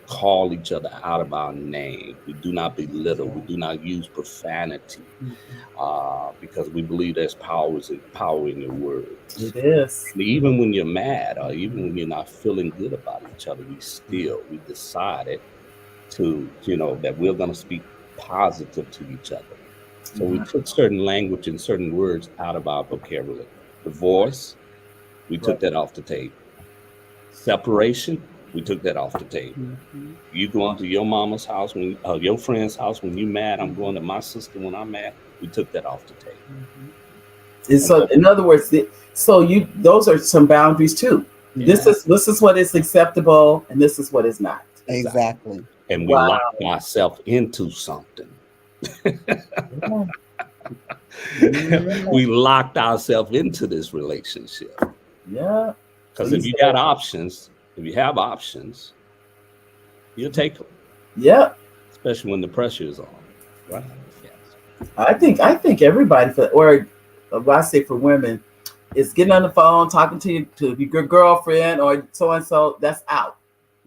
call each other out of our name. We do not belittle. We do not use profanity Mhm. because we believe there's power in your words. It is. And even when you're mad or even when you're not feeling good about each other, we decided that we're going to speak positive to each other. So we Wow. took certain language and certain words out of our vocabulary. Divorce, we Right. took that off the table. Separation, we took that off the table. Mhm. You going to your mama's house your friend's house when you mad. I'm going to my sister when I'm mad. We took that off the table. Mhm. And And so, in other words, so you those are some boundaries too. This yeah, is what is acceptable, and this is what is not. exactly. Exactly. And we Wow. locked ourselves into something. Yeah. Mhm. We locked ourselves into this relationship. Yeah. So Because you if you said, got options, if you have options, you'll take them, yeah. especially when the pressure is on. Right. Yes. I think everybody or what I say for women is getting on the phone, talking to your girlfriend or so and so. That's out.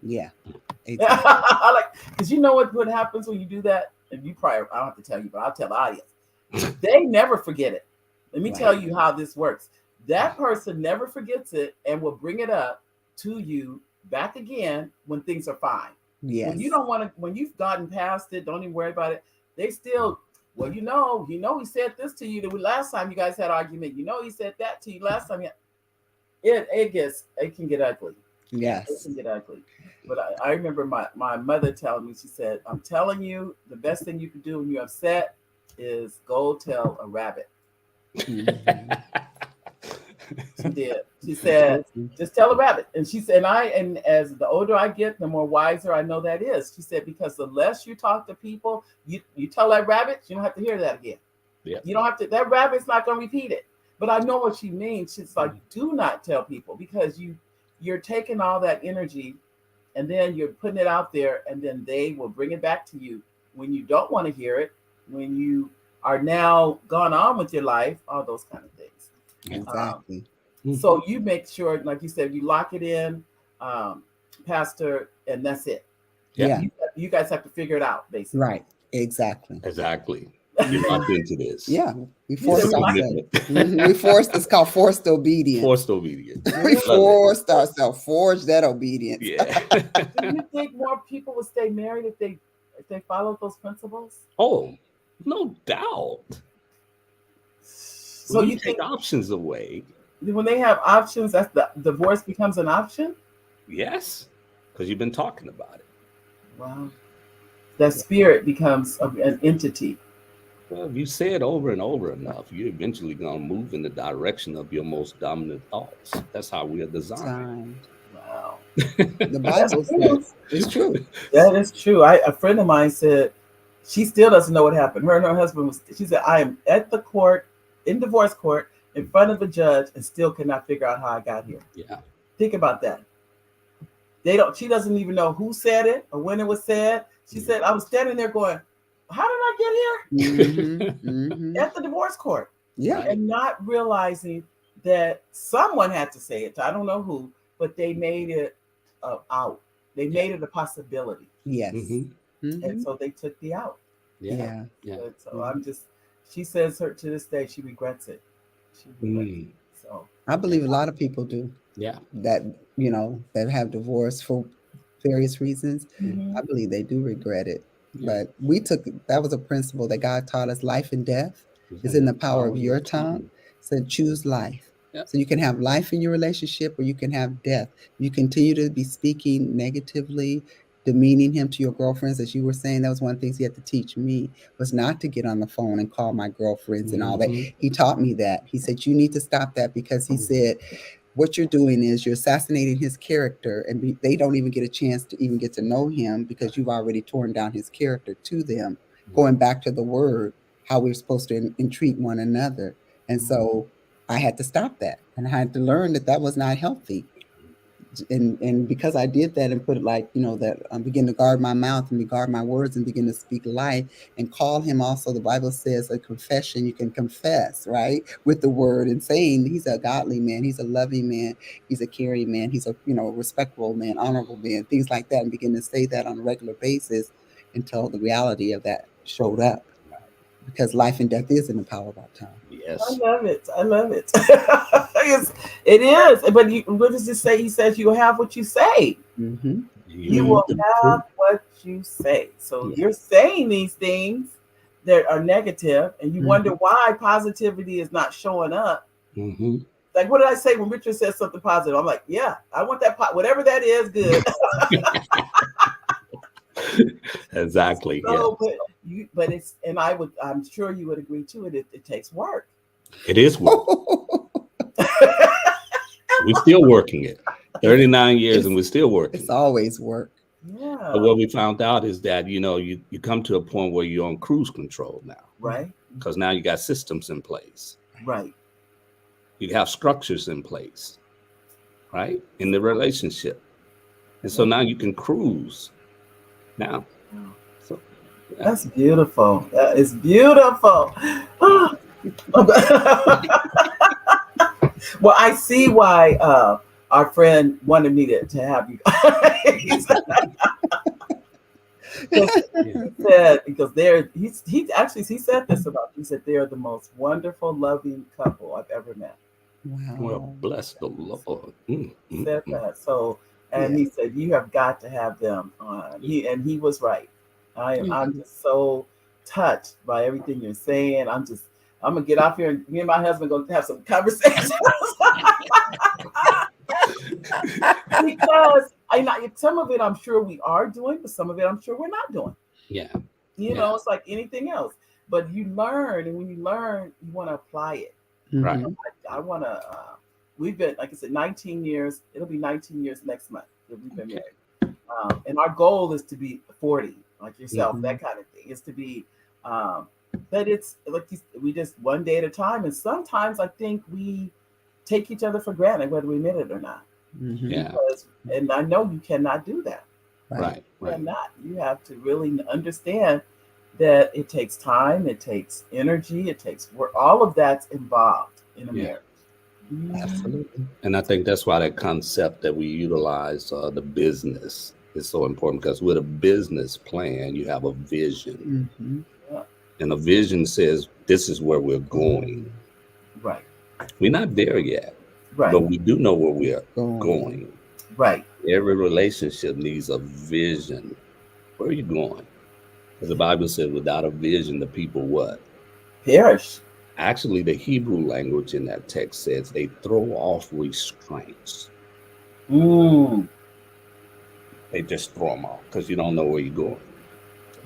Yeah. Exactly. Like, because you know what happens when you do that, and you probably I don't have to tell you, but I'll tell the audience. They never forget it. Let me tell Right. you how this works. That person never forgets it and will bring it up to you back again when things are fine. When you Yes. don't want to, when you've gotten past it, don't even worry about it. They still, well, he said this to you the last time you guys had an argument. He said that to you last time. It can get ugly. It Yes. can get ugly. But I remember my mother telling me, she said, I'm telling you, the best thing you can do when you're upset is go tell a rabbit. Mhm. She did. She said, Listen. just tell a rabbit. And she said, and as the older I get, the more wiser I know that is. She said, because the less you talk to people, you tell that rabbit, you don't have to hear that again. Yep. You don't have to, that rabbit's not gonna repeat it. But I know what she means. She's like, do not tell people because you're taking all that energy and then you're putting it out there and then they will bring it back to you when you don't want to hear it, when you are now gone on with your life, all those kind of things. Exactly. So you make sure, like you said, you lock it in, um, pastor, and that's it. Yeah. Yeah. You guys have to figure it out, basically. Right. Exactly. Exactly. You're Mhm. locked into this. Yeah. We You said forced we lock ourselves. Commitment. We forced. It's called forced obedience. Forced obedience. We Yeah. Love it. forced ourselves. Forged that obedience. Yeah. Do you think more people would stay married if they followed those principles? Oh, no doubt. So When you you take think options away, when they have options, that's the divorce becomes an option? yes, because you've been talking about it. Wow. That spirit becomes an entity. Well, if you say it over and over enough, you're eventually going to move in the direction of your most dominant thoughts. That's how we are designed. Time. Wow. The That's Bible true. says it's true. That is true. A friend of mine said she still doesn't know what happened. Her and her husband she said, I am at the court, in divorce court, in front of the judge, and still cannot figure out how I got here. Yeah. Think about that. She doesn't even know who said it or when it was said. She said, I was standing there going, how did I get here? Mm-hmm. Mm-hmm. At the divorce court. Yeah. Right. And not realizing that someone had to say it. I don't know who, but they made it out. They made it a possibility. Yes. Mm-hmm. Mm-hmm. And so they took the out. Yeah. Yeah. Yeah. And so Mhm. she says her to this day, she regrets it. She regrets Mm. it. So I believe a lot of people do Yeah. that, that have divorced for various reasons. mhm. I believe they do regret it. Yeah. But that was a principle that God taught us. Life and death It's is in the power of your tongue. So choose life. Yep. So you can have life in your relationship or you can have death. You continue to be speaking negatively, demeaning him to your girlfriends. As you were saying, that was one of the things he had to teach me, was not to get on the phone and call my girlfriends and all that. Mhm. He taught me that. He said, you need to stop that, because he said, what you're doing is you're assassinating his character, and they don't even get a chance to even get to know him because you've already torn down his character to them, going back to the word, how we're supposed to entreat one another. And so I had to stop that, and I had to learn that that was not healthy. And because I did that and put it like, that I begin to guard my mouth and guard my words and begin to speak life and call him also. The Bible says a confession, you can confess, right, with the word and saying he's a godly man, he's a loving man, he's a caring man, he's a, respectable man, honorable man, things like that, and begin to say that on a regular basis until the reality of that showed up. Because life and death is in the power of our tongue. Yes. I love it. I love it. It is. But what does it say? He says you have what you say. Mm-hmm. You will have what you say. So you're saying these things that are negative, and you wonder why positivity is not showing up. Mm-hmm. Like, what did I say when Richard says something positive? I'm like, yeah, I want that. Whatever that is, good. Exactly. So, but it's, and I'm sure you would agree too. It takes work. It is work. We're still working it. 39 years and we're still working. It's always work. Yeah. But what we found out is that, you come to a point where you're on cruise control now. Right. Because now you got systems in place. Right. You have structures in place, right, in the relationship. And so now you can cruise now. So that's beautiful. That is beautiful. Well, I see why our friend wanted me to have you. He said, because he said this about you. He said they're the most wonderful, loving couple I've ever met. Wow. Well, bless the Lord. He said that. So, and he said you have got to have them on. He was right. I'm just so touched by everything you're saying. I'm gonna get off here, and me and my husband gonna have some conversations. Because some of it I'm sure we are doing, but some of it I'm sure we're not doing. Yeah. You know, it's like anything else. But you learn, and when you learn, you want to apply it. Right. I want to. We've been, like I said, 19 years. It'll be 19 years next month that we've been married. And our goal is to be 40, like yourself, that kind of thing. Is to be. But it's like we just one day at a time, and sometimes I think we take each other for granted, whether we admit it or not. Yeah. And I know you cannot do that. Right. You cannot. You have to really understand that it takes time, it takes energy, it takes work. All of that's involved in a marriage. Absolutely. And I think that's why that concept that we utilize, the business, is so important, because with a business plan, you have a vision. And a vision says, this is where we're going. Right. We're not there yet. Right. But we do know where we are going. Right. Every relationship needs a vision. Where are you going? Because the Bible says, without a vision, the people what? Perish. Actually, the Hebrew language in that text says they throw off restraints. They just throw them off because you don't know where you're going.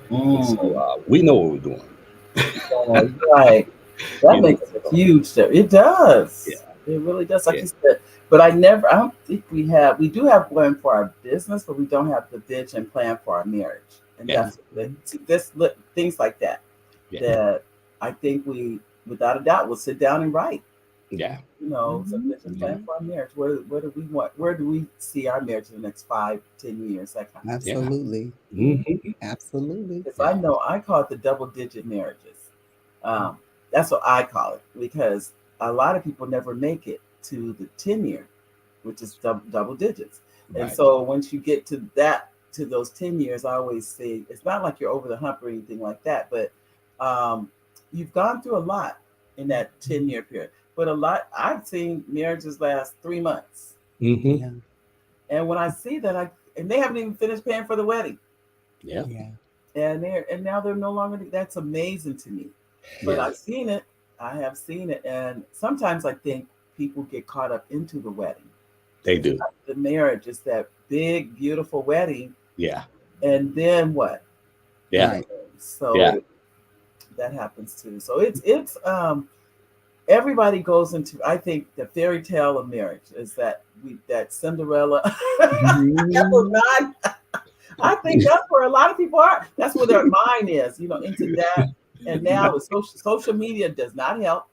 So we know where we're going. Right. That makes a huge difference. It does. Yeah. It really does. Like you said. But I don't think we do have one for our business, but we don't have the vision plan for our marriage. And that's things like that. That I think we, without a doubt, will sit down and write. Yeah. Some vision plan for our marriage. Where do we want? Where do we see our marriage in the next 5-10 years? That kind of Absolutely. Absolutely. Because I know I call it the double-digit marriages. That's what I call it, because a lot of people never make it to the 10-year, which is double digits. Right. And so once you get to those 10 years, I always say it's not like you're over the hump or anything like that, but you've gone through a lot in that 10-year period. But I've seen marriages last 3 months. Yeah. And when I see that, and they haven't even finished paying for the wedding. Yeah. And now they're no longer. That's amazing to me. But I've seen it. I have seen it, and sometimes I think people get caught up into the wedding. They do. The marriage is that big, beautiful wedding. Yeah. And then what? Yeah. So that happens too. So everybody goes into, I think the fairy tale of marriage is that Cinderella. That was Mhm. not, I think that's where a lot of people are. That's where their mind is, into that. And now with social media does not help.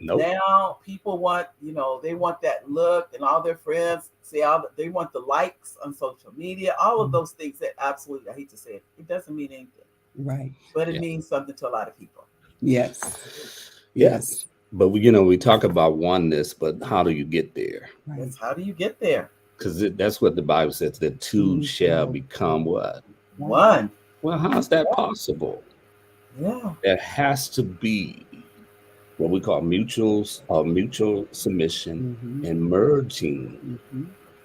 Nope. Now people want, they want that look, and all their friends see they want the likes on social media, all of those things that absolutely, I hate to say it, it doesn't mean anything, Right. but it Yeah. means something to a lot of people. Yes. Yeah. Yes. But we talk about oneness, but how do you get there? Right. That's how do you get there? Because that's what the Bible says, the two shall become what? One. Well, how is that possible? Yeah. There has to be what we call mutual submission Mhm. and merging.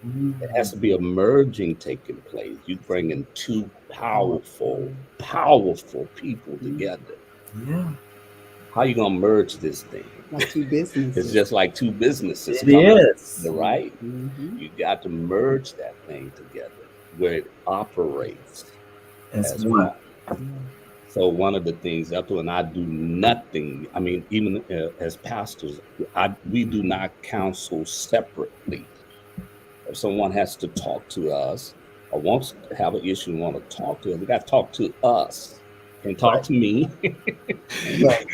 Mhm. There has to be a merging taking place. You bring in two powerful people together. Yeah. How you gonna merge this thing? Like two It's businesses. just like two businesses It coming is. together, right? Mhm. You got to merge that thing together where it operates It's as one. one. So one of the things Ethel and I do nothing. I mean, even as pastors, we do not counsel separately. If someone has to talk to us or wants to have an issue and want to talk to us, they got to talk to us. Can't talk Right. to me. Right.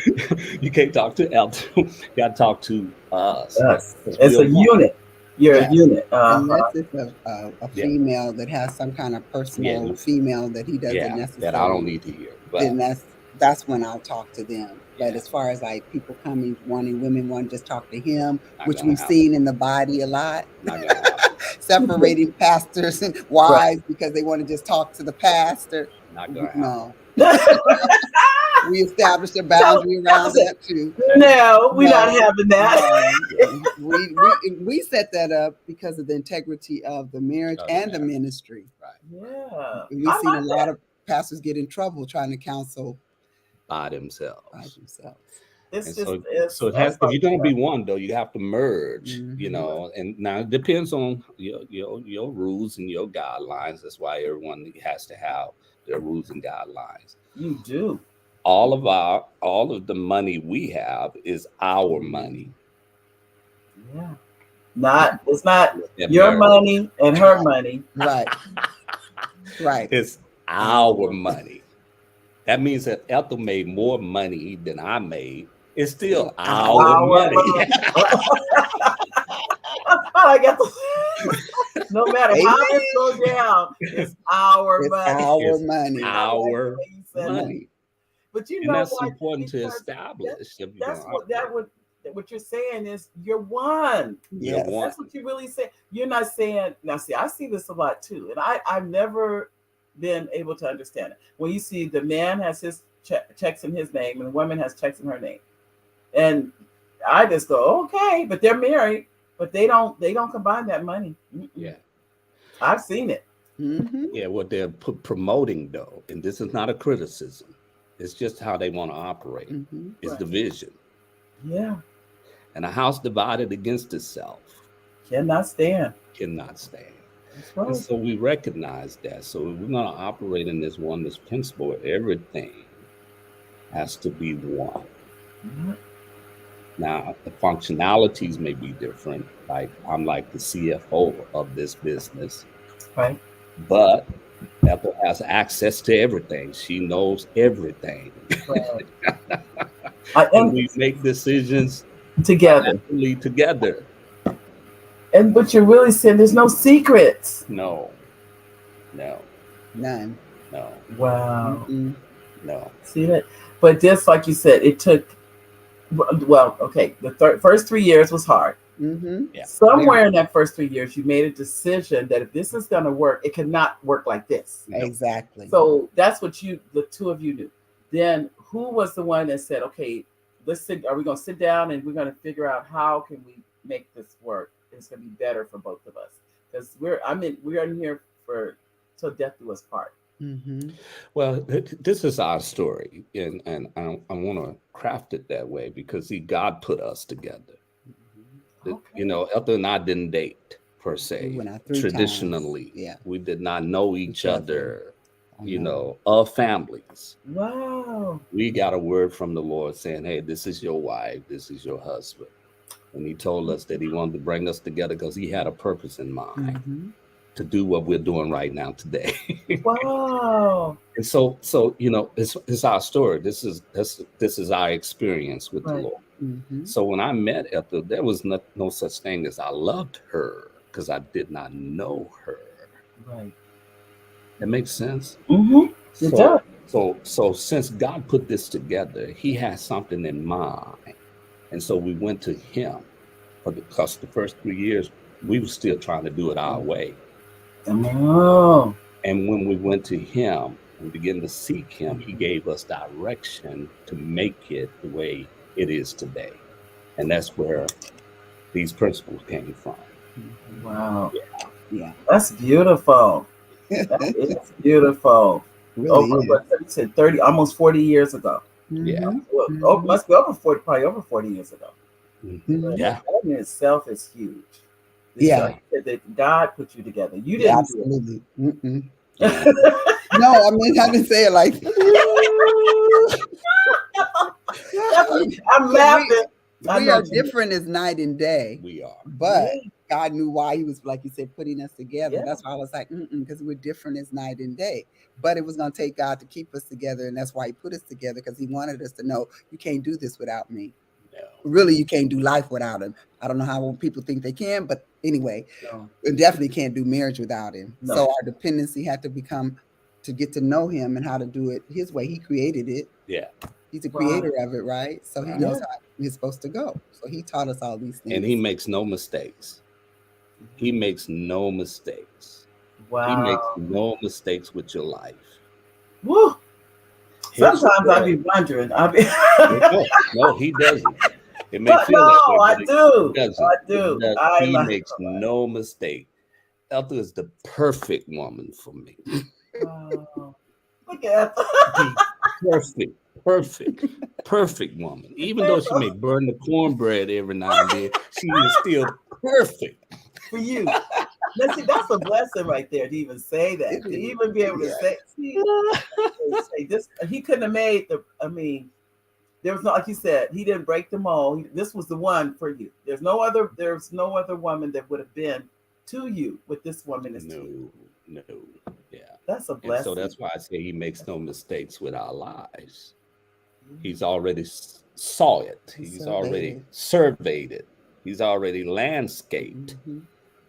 You can't talk to Ethel. You got to talk to us Us. because It's we're a one. unit. You're a Yes. unit. Unless it's a Yeah, female that has some kind of personal yeah, female that he doesn't yeah. That I don't necessarily, need to hear. then But that's when I'll talk to them. But yeah, as far as like people coming wanting women want to just talk to him, not which gonna we've happen. seen in the body a lot, Not gonna happen. separating pastors and Right. wives because they want to just talk to the pastor. Not gonna happen. No, So we established a boundary that around was it. that too. No, we're not No, having that. no. Yeah. We set that up because of the integrity of the marriage Of the and the marriage. ministry. Right. Yeah. And we've I seen a like lot that. of pastors get in trouble trying to counsel By by themselves. themselves. It's And just so it has. that's If like you're gonna be one, though, you have to merge. Mhm. And now it depends on your rules and your guidelines. That's why everyone has to have their rules and guidelines. you do. All of the money we have is our money. Yeah. It's not That your marriage. money and her money. Right, right. It's our money. That means that Ethel made more money than I made. It's still Still our our Our money. money. money. I get no matter how this Amen. goes down, it's our It's money. our It's money. I like the our way you said that. money. But you And know that's what? important to Because that, establish if you're that's going to what that operate. would what you're saying is you're one. You're Yes. one. That's what you really say. You're not saying now. See, I see this a lot too, and I've never been able to understand it. When you see the man has his checks in his name and the woman has checks in her name, and I just go okay, but they're married, but they don't combine that money. Mm-mm. Yeah. I've seen it. Mm-hmm. Yeah. What they're promoting, though, and this is not a criticism, it's just how they want to operate, Mm-hmm. is Right. division. Yeah, And a house divided against itself cannot stand. cannot stand. That's And right. so we recognize that. So we're going to operate in this oneness principle where everything has to be one. Yeah. Now, the functionalities may be different. Like I'm like the CFO of this business, Right. but Ethel has access to everything. She knows everything. Right. And we make decisions Together. financially together. And but you're really saying there's no secrets. No, no, None. no, Wow. Mm-mm. no. See that? But just like you said, it took. Well, okay. The first 3 years was hard. Mm-hmm. Yeah. Somewhere in that first 3 years, you made a decision that if this is going to work, it cannot work like this. No. Exactly. So that's what the two of you knew. Then who was the one that said, okay, let's sit, are we going to sit down and we're going to figure out how can we make this work? It's going to be better for both of us. Because we're in here for till death do us part. Mm-hmm. Well, this is our story, and I want to craft it that way because see, God put us together. Okay. Ethel and I didn't date per We se. went out 3 Traditionally, times. Yeah. we did not know each other. of families. Wow. We got a word from the Lord saying, hey, this is your wife, this is your husband. And he told us that he wanted to bring us together because he had a purpose in mind to do what we're doing right now today. Wow. And so it's our story. This is our experience with the Right. Lord. So when I met Ethel, there was no such thing as I loved her because I did not know her. Right. That makes sense. It does. So since God put this together, he has something in mind. And so we went to him because the first 3 years we were still trying to do it our way. Oh. And when we went to him and began to seek him, he gave us direction to make it the way it is today. And that's where these principles came from. Wow. Yeah. That's beautiful. That is beautiful. Really Over, is. what you said, 30, almost 40 years ago. Yeah. Well, must be over 40, probably over 40 years ago. But Yeah. that in itself is huge. Yeah. That God put you together. You didn't Absolutely. do it. Yeah. No, I mean, I didn't say it like. I'm laughing. We are different as night and day. We are. But God knew why he was, like you said, putting us together. Yeah. That's why I was like, because we're different as night and day. But it was going to take God to keep us together. And that's why he put us together, because he wanted us to know, you can't do this without me. No. Really, you can't do life without him. I don't know how people think they can, but anyway, No. we definitely can't do marriage without him. No. So our dependency had to become to get to know him and how to do it his way. He created it. Yeah. He's the creator of it, right? So he knows how it's supposed to go. So he taught us all these things. And he makes no mistakes. He makes no mistakes. Wow. He makes no mistakes with your life. Woo. Sometimes I be wondering. No, he doesn't. It may feel that way, I do. I do. He makes no mistake. Ethel is the perfect woman for me. Wow. Look at Ethel. Perfect woman. Even though she may burn the cornbread every now and then, she is still perfect for you. Now, see, that's a blessing right there to even say that. To even be able to say this. He couldn't have made there was no, like you said, he didn't break the mold. This was the one for you. There's no other woman that would have been to you what this woman is to you. No. Yeah. That's a blessing. And so that's why I say he makes no mistakes with our lives. He's already saw it. He's already surveyed it. He's already landscaped.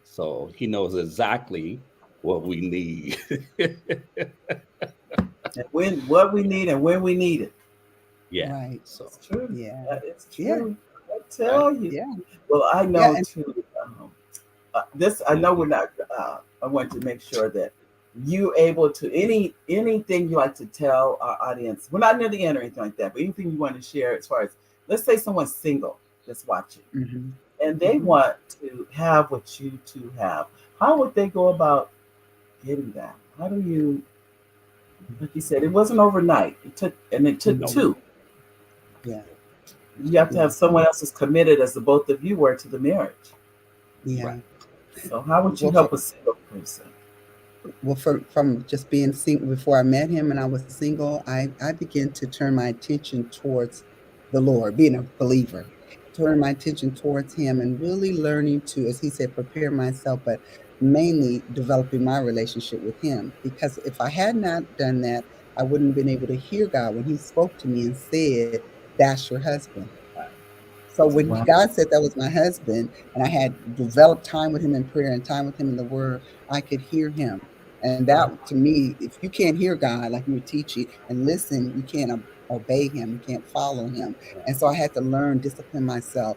So he knows exactly what we need. And what we need and when we need it. Yeah. Right. So it's true. Yeah. It's true. I tell you. Yeah. Well, I know too. I know we're not. I want to make sure that you able to anything you like to tell our audience. We're not near the end or anything like that, but anything you want to share as far as, let's say someone's single that's watching and they want to have what you two have. How would they go about getting that? How do you? Like you said, it wasn't overnight. It took two. Yeah. You have to have someone else as committed as the both of you were to the marriage. Yeah. Right. So how would you help a single person? Well, from just being single, before I met him and I was single, I began to turn my attention towards the Lord, being a believer, turn my attention towards him and really learning to, as he said, prepare myself, but mainly developing my relationship with him. Because if I had not done that, I wouldn't have been able to hear God when he spoke to me and said, that's your husband. So when God said that was my husband and I had developed time with him in prayer and time with him in the word, I could hear him. And that, to me, if you can't hear God, like you were teaching, and listen, you can't obey him, you can't follow him. And so I had to learn, discipline myself,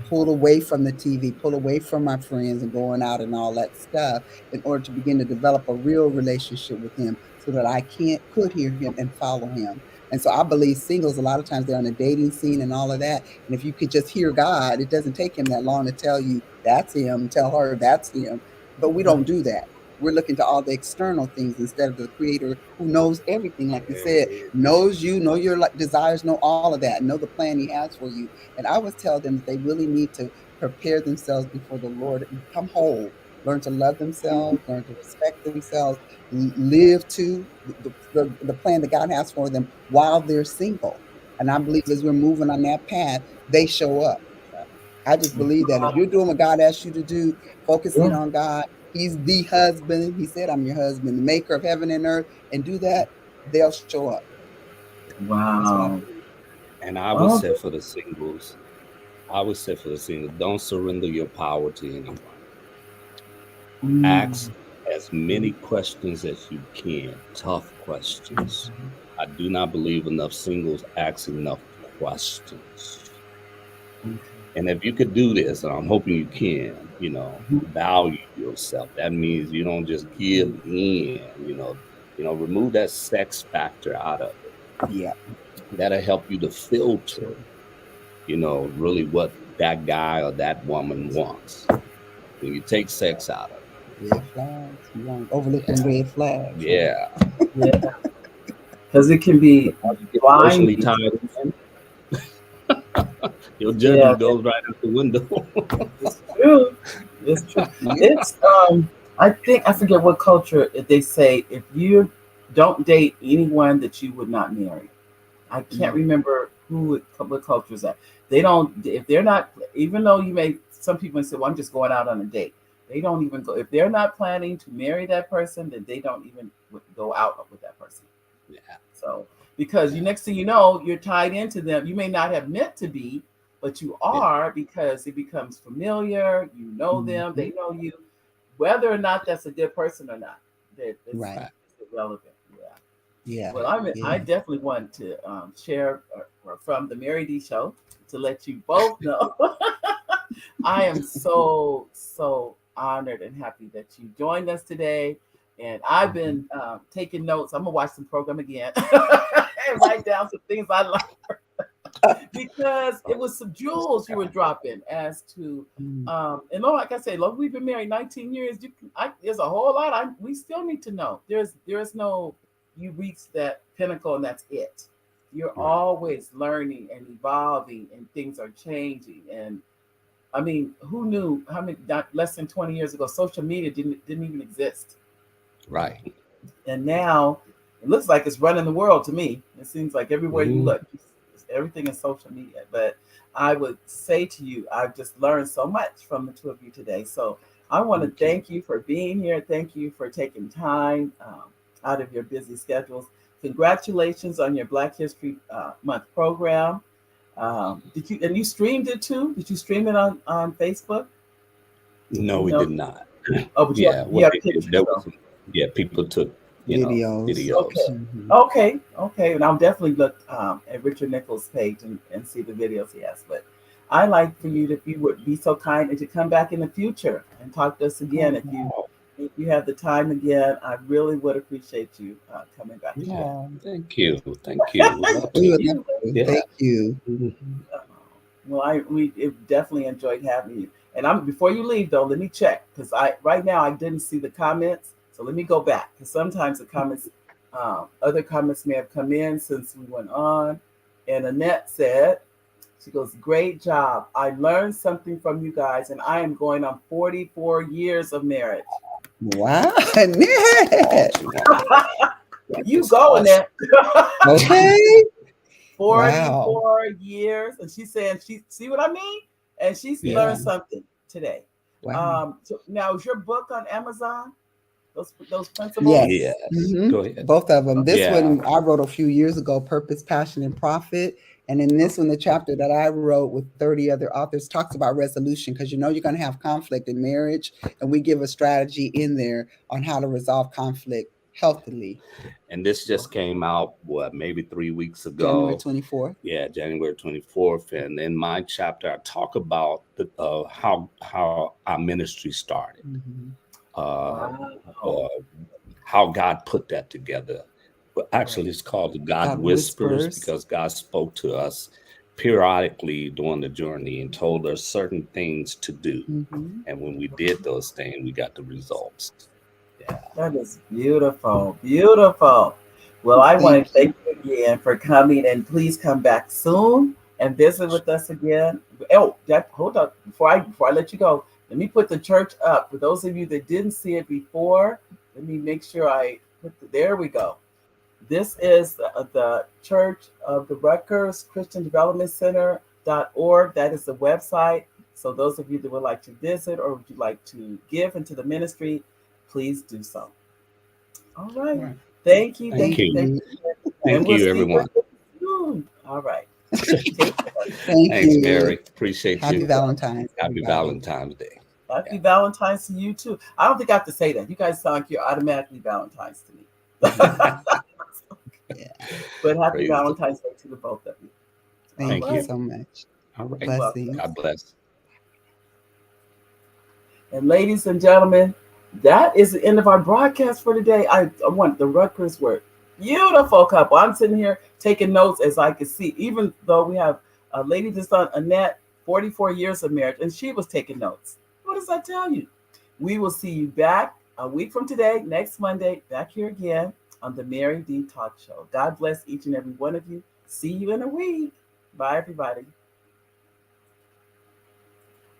pull away from the TV, pull away from my friends and going out and all that stuff in order to begin to develop a real relationship with him so that I could hear him and follow him. And so I believe singles, a lot of times they're on the dating scene and all of that. And if you could just hear God, it doesn't take him that long to tell you that's him, tell her that's him. But we don't do that. We're looking to all the external things instead of the creator who knows everything, like you said, knows you, know your desires, know all of that, know the plan he has for you. And I would tell them that they really need to prepare themselves before the Lord and become whole. learn to love themselves, learn to respect themselves, live to the plan that God has for them while they're single. And I believe as we're moving on that path, they show up. I just believe that if you're doing what God asked you to do, focusing Yeah. on God, He's the husband. He said, I'm your husband, the maker of heaven and earth, and do that, they'll show up. That's what I Wow. believe. And I would Oh, say for the singles, don't surrender your power to anyone. Ask mm, as many questions as you can, tough questions. I do not believe enough singles ask enough questions. okay. And if you could do this, and I'm hoping you can, Mhm. value yourself. That means you don't just give in, remove that sex factor out of it. Yeah. That'll help you to filter, really what that guy or that woman wants. When you take sex out of Red flags. You want to overlook it. them red flags, huh? Yeah. Yeah, because it can be Once you get emotionally blinding. tied in, your Yeah, judgment goes right out the window. it's true. It's true. Yeah. It's I think I forget what culture they say if you don't date anyone that you would not marry. I can't Mm. remember what culture is that. They don't if they're not even though you may some people say, well, I'm just going out on a date. They don't even go if they're not planning to marry that person, then they don't even go out with that person. Yeah. So because you next thing you know, you're tied into them. You may not have meant to be, but you Yeah. are because it becomes familiar. You know them, Mm-hmm. they know you, whether or not that's a good person or not. That it's Right. Right. irrelevant. Yeah. Yeah. Well, I Yeah. definitely want to share from the Mary D show to let you both know. I am so honored and happy that you joined us today. And I've been taking notes. I'm gonna watch some program again and write down some things I learned because it was some That's so jewels you were kind. dropping as to Mm. and like I said, look, we've been married 19 years. There's a whole lot we still need to know. There's no you reach that pinnacle and that's it. You're Right. always learning and evolving and things are changing. And I mean, who knew how many not less than 20 years ago social media didn't even exist. Right. And now it looks like it's running the world to me. It seems like everywhere you Mm, look, everything is social media. But I would say to you, I've just learned so much from the two of you today. So I want to thank you. thank you for being here. Thank you for taking time out of your busy schedules. Congratulations on your Black History Month program. Did you and you streamed it too? Did you stream it on Facebook? No, You we know, did not. oh, but Yeah, you what have they did, pictures there was though. some, yeah, people took, Videos. videos. Okay. Mm-hmm. Okay. And I'll definitely look at Richard Nichols' page and see the videos he has. But I like for you to if you would be so kind and to come back in the future and talk to us again. Oh, If you have the time again, I really would appreciate you coming back Yeah, again. oh. thank you. Thank you. Would love We to. would love You. to. Yeah. Thank you. Mhm. Uh, well, we definitely enjoyed having you. And I'm before you leave though, let me check because I right now I didn't see the comments, so let me go back because sometimes the comments, other comments may have come in since we went on. And Annette said, she goes, "Great job! I learned something from you guys, and I am going on 44 years of marriage." Wow. Awesome. Annette. That You is go, awesome. Annette. Okay. Wow. 44 years. And she's saying, she see what I mean? And she's Yeah. learned something today. Wow. So now is your book on Amazon? Those principles? Yes. Yes. Hmm. Go ahead. Both of them. Okay. This Yeah. one I wrote a few years ago, Purpose, Passion, and Profit. And in this one, the chapter that I wrote with 30 other authors talks about resolution because you know you're going to have conflict in marriage. And we give a strategy in there on how to resolve conflict healthily. And this just Okay. came out, maybe 3 weeks January ago. 24th. Yeah, January 24th. And in my chapter, I talk about how our ministry started, Mm-hmm. uh, Wow. uh, how God put that together. But Right. actually, it's called the God God Whispers whispers. because God spoke to us periodically during the journey and told us certain things to do. Mm-hmm. And when we did those things, we got the results. Yeah. That is beautiful. Beautiful. Well, I want Thank to you. thank you again for coming and please come back soon and visit with us again. Oh, hold up. Before I let you go, Let me put the church up. For those of you that didn't see it before, let me make sure I there we go. This is the Church of the Rutgers Christian Development Center.org. That is the website. So those of you that would like to visit or would you like to give into the ministry, please do so. All right. Right. Thank you, Thank thank you, you. thank Mhm. you. And Thank we'll you, see you everyone. soon. All right. Take care. Thank Thanks, you. Mary. Appreciate Happy you. Valentine's, Happy everybody. Valentine's Day. Happy Yeah. Valentine's to you too. I don't think I have to say that. You guys sound like you're automatically Valentine's to me. Yeah. But happy Praise the Valentine's Day to the both of you. All Thank Thank you you. right. so much. All right. You're welcome. Blessings. God bless. And ladies and gentlemen, that is the end of our broadcast for today. I want the Rutgers word. Beautiful couple. I'm sitting here taking notes as I can see, even though we have a lady that's on Annette, 44 years of marriage, and she was taking notes. What does that tell you? We will see you back a week from today, next Monday, back here again on the Mary D Talk Show. God bless each and every one of you. See you in a week. Bye, everybody.